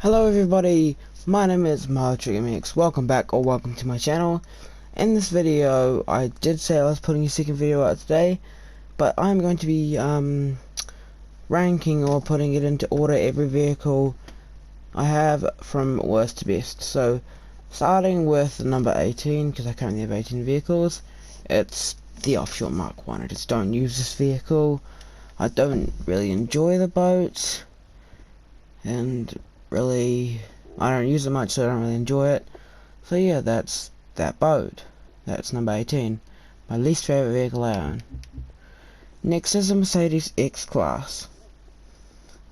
Hello everybody, my name is MyTriggerMix. Welcome back or welcome to my channel. In this video, I did say I was putting a second video out today, but I'm going to be ranking or putting it into order every vehicle I have from worst to best. So starting with number 18, because I currently have 18 vehicles, it's the Offshore Mark 1. I just don't use this vehicle. I don't really enjoy the boat, and really I don't use it much, so I don't really enjoy it. So yeah, that's that boat. That's number 18, my least favorite vehicle I own. Next is a Mercedes X-Class.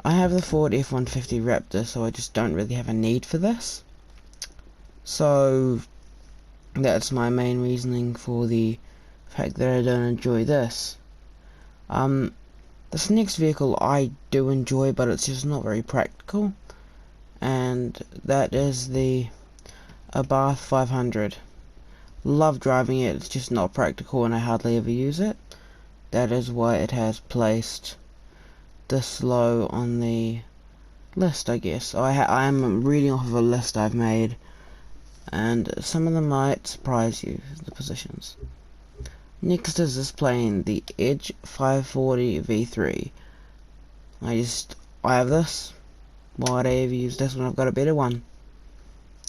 I have the Ford F-150 Raptor, so I just don't really have a need for this. So that's my main reasoning for the fact that I don't enjoy this. This next vehicle I do enjoy, but it's just not very practical, and that is the Abarth 500. Love driving it, it's just not practical and I hardly ever use it. That is why it has placed this low on the list, I guess. I am reading off of a list I've made, and some of them might surprise you, the positions. Next is this plane, the Edge 540 V3. I have this. Why would I ever use this when I've got a better one?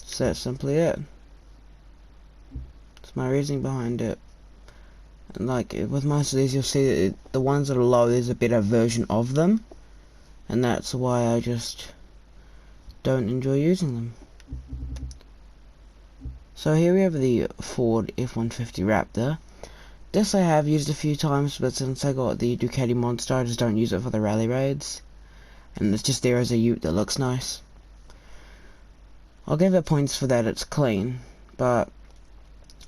So that's simply it. That's my reasoning behind it. And like with most of these, you'll see that the ones that are low, there's a better version of them, and that's why I just don't enjoy using them. So here we have the Ford F-150 Raptor. This I have used a few times, but since I got the Ducati Monster, I just don't use it for the rally raids. And it's just there as a ute that looks nice. I'll give it points for that, it's clean, but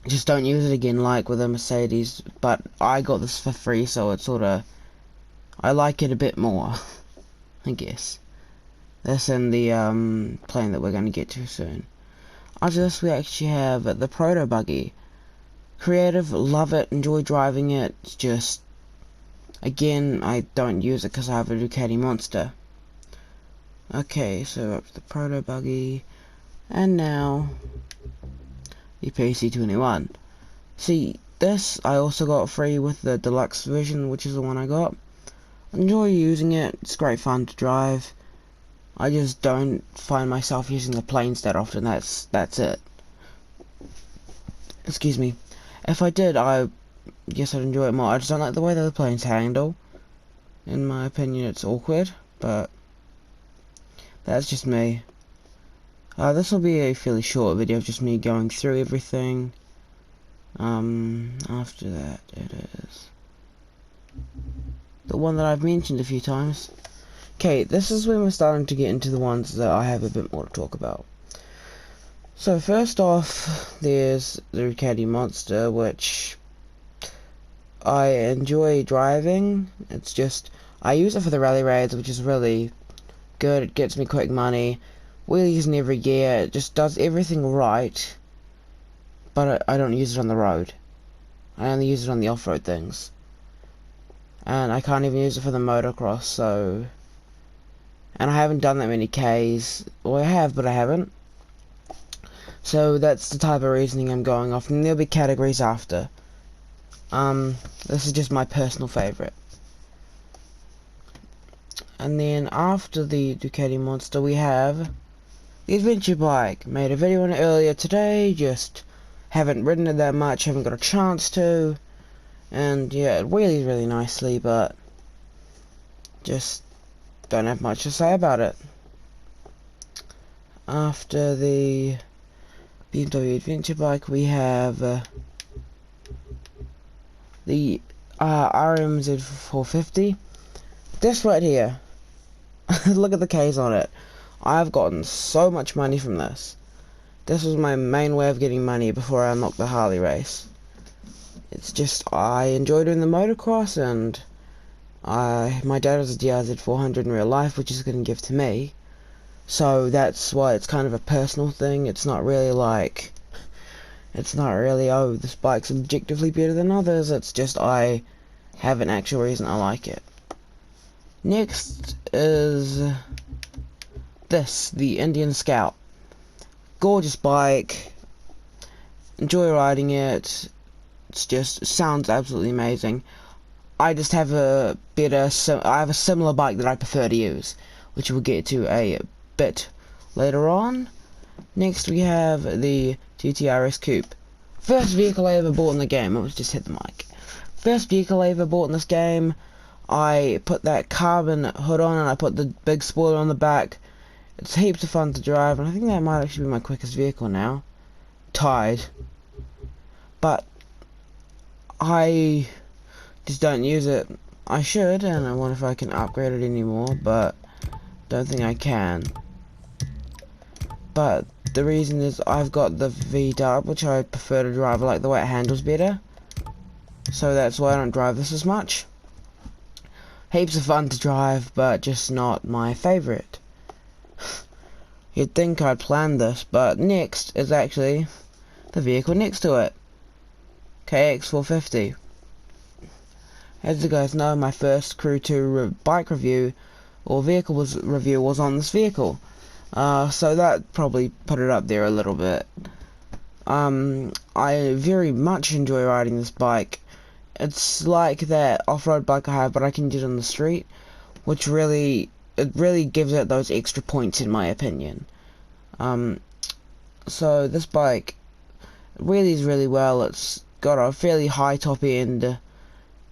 just don't use it again like with a Mercedes. But I got this for free, so it's sorta, I like it a bit more, I guess. This and the plane that we're going to get to soon. After this we actually have the Proto Buggy. Creative, love it, enjoy driving it. It's just, again, I don't use it because I have a Ducati Monster. Okay, so up to the Proto Buggy, and now the PC21. See, this I also got free with the deluxe version, which is the one I got. Enjoy using it, it's great fun to drive. I just don't find myself using the planes that often, that's it. Excuse me. If I did, I guess I'd enjoy it more. I just don't like the way the planes handle. In my opinion, it's awkward, but that's just me. This will be a fairly short video of just me going through everything. After that, it is the one that I've mentioned a few times. Okay, this is when we're starting to get into the ones that I have a bit more to talk about. So first off, there's the Ducati Monster, which I enjoy driving. It's just, I use it for the rally raids, which is really good. It gets me quick money, wheelies in every gear, it just does everything right, but I don't use it on the road. I only use it on the off-road things, and I can't even use it for the motocross. So, and I haven't done that many Ks, or I have, but I haven't. So that's the type of reasoning I'm going off, and there'll be categories after. This is just my personal favorite. And then after the Ducati Monster we have the adventure bike. Made a video on it earlier today, just haven't ridden it that much, haven't got a chance to. And yeah, it wheelies really nicely, but just don't have much to say about it. After the BMW adventure bike we have the RMZ 450. This right here. Look at the K's on it. I've gotten so much money from this. This was my main way of getting money before I unlocked the Harley race. It's just, I enjoy doing the motocross, and my dad has a DRZ 400 in real life, which he's going to give to me. So that's why it's kind of a personal thing. It's not really like, oh, this bike's objectively better than others. It's just, I have an actual reason I like it. Next is this, the Indian Scout. Gorgeous bike. Enjoy riding it. It's just sounds absolutely amazing. I just have a similar bike that I prefer to use, which we'll get to a bit later on. Next we have the GTRS Coupe. First vehicle I ever bought in the game. Let's just hit the mic. First vehicle I ever bought in this game. I put that carbon hood on and I put the big spoiler on the back. It's heaps of fun to drive, and I think that might actually be my quickest vehicle now. Tied. But I just don't use it. I should, and I wonder if I can upgrade it anymore, but don't think I can. But the reason is I've got the V-Dub, which I prefer to drive. I like the way it handles better. So that's why I don't drive this as much. Heaps of fun to drive, but just not my favourite. You'd think I'd planned this, but next is actually the vehicle next to it. KX450. As you guys know, my first Crew 2 bike review, or review was on this vehicle. So that probably put it up there a little bit. I very much enjoy riding this bike. It's like that off-road bike I have, but I can use it on the street, which really gives it those extra points in my opinion. So this bike really is really well. It's got a fairly high top end.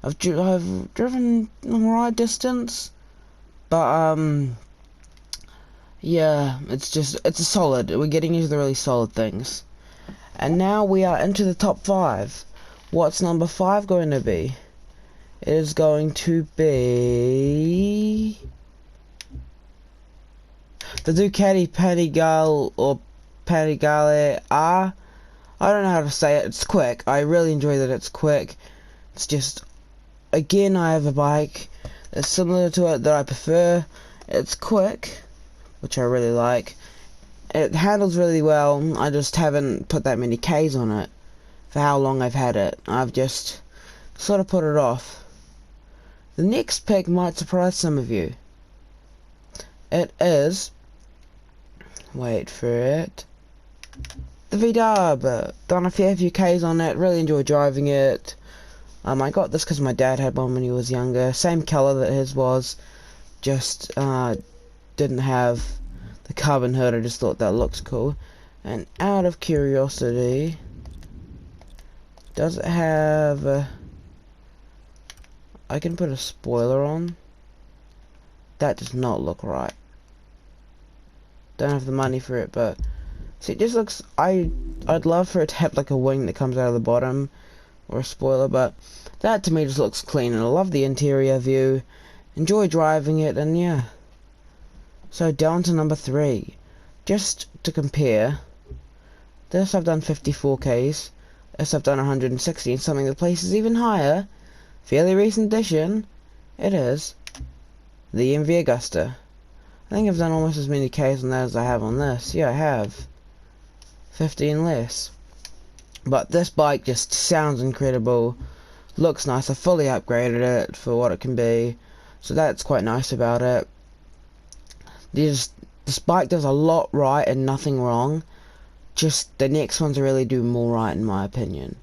I've driven a right distance, but yeah, it's a solid. We're getting into the really solid things, and now we are into the top 5. What's number 5 going to be? It is going to be the Ducati Panigale or Panigale R. I don't know how to say it. It's quick. I really enjoy that it's quick. It's just, again, I have a bike that's similar to it that I prefer. It's quick, which I really like. It handles really well. I just haven't put that many Ks on it for how long I've had it. I've just sort of put it off. The next pick might surprise some of you. It is, wait for it, the V-Dub. Done a fair few Ks on it, really enjoy driving it. I got this because my dad had one when he was younger. Same colour that his was, just didn't have the carbon hood. I just thought that looks cool. And out of curiosity, does it have I can put a spoiler on. That does not look right. Don't have the money for it, but see, it just looks, I'd love for it to have like a wing that comes out of the bottom, or a spoiler, but that to me just looks clean, and I love the interior view. Enjoy driving it, and yeah. So down to number 3. Just to compare, this I've done 54 Ks. This I've done 160, and something that places even higher, fairly recent addition, it is the MV Augusta. I think I've done almost as many Ks on that as I have on this. Yeah, I have. 15 less. But this bike just sounds incredible, looks nice. I fully upgraded it for what it can be, so that's quite nice about it. This bike does a lot right and nothing wrong. Just the next ones really do more right in my opinion.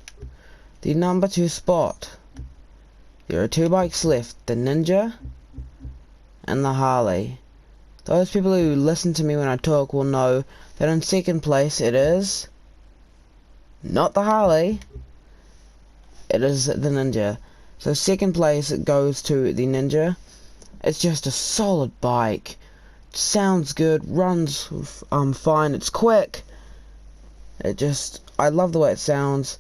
The number 2 spot. There are 2 bikes left, the Ninja and the Harley. Those people who listen to me when I talk will know that in second place it is not the Harley, it is the Ninja. So second place it goes to the Ninja. It's just a solid bike. Sounds good, runs fine, it's quick. I love the way it sounds.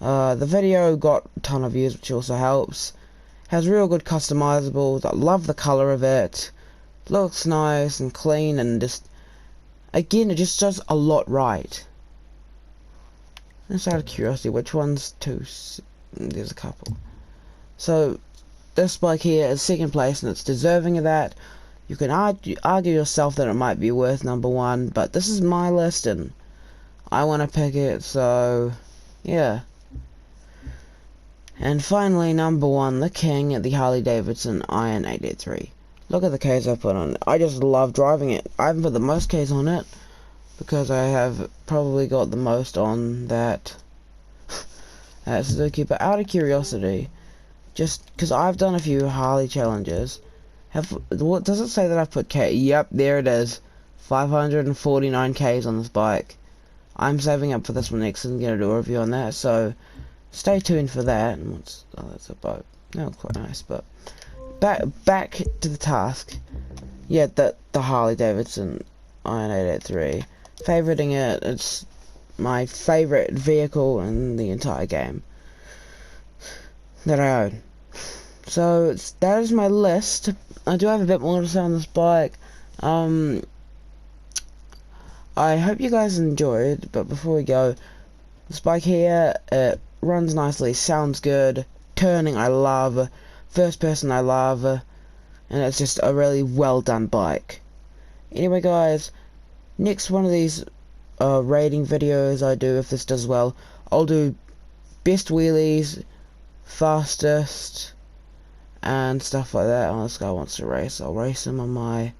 The video got a ton of views, which also helps. Has real good customizables. I love the color of it. Looks nice and clean, and just, again, it just does a lot right. Just out of curiosity, which one's 2? There's a couple. So this bike here is second place, and it's deserving of that. You can argue yourself that it might be worth number 1, but this is my list, and I want to pick it, so yeah. And finally, number 1, the king, the Harley Davidson Iron 883. Look at the Ks I put on it. I just love driving it. I haven't put the most Ks on it because I have probably got the most on that Suzuki. But out of curiosity, just because I've done a few Harley challenges, what does it say that I've put K? Yep, there it is. 549 Ks on this bike. I'm saving up for this one next and gonna do a review on that. So stay tuned for that. And that's a boat. That was quite nice, but back to the task. Yeah, the Harley Davidson Iron 883. Favoriting it. It's my favorite vehicle in the entire game that I own. So that is my list. I do have a bit more to say on this bike. I hope you guys enjoyed, but before we go, this bike here, it runs nicely, sounds good, turning I love, first person I love, and it's just a really well done bike. Anyway guys, next one of these rating videos I do, if this does well, I'll do best wheelies, fastest, and stuff like that. Oh, this guy wants to race. I'll race him on my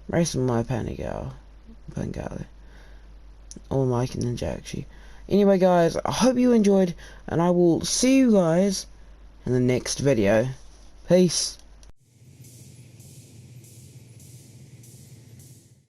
Panigale, or my Ninja actually. Anyway guys, I hope you enjoyed, and I will see you guys in the next video. Peace.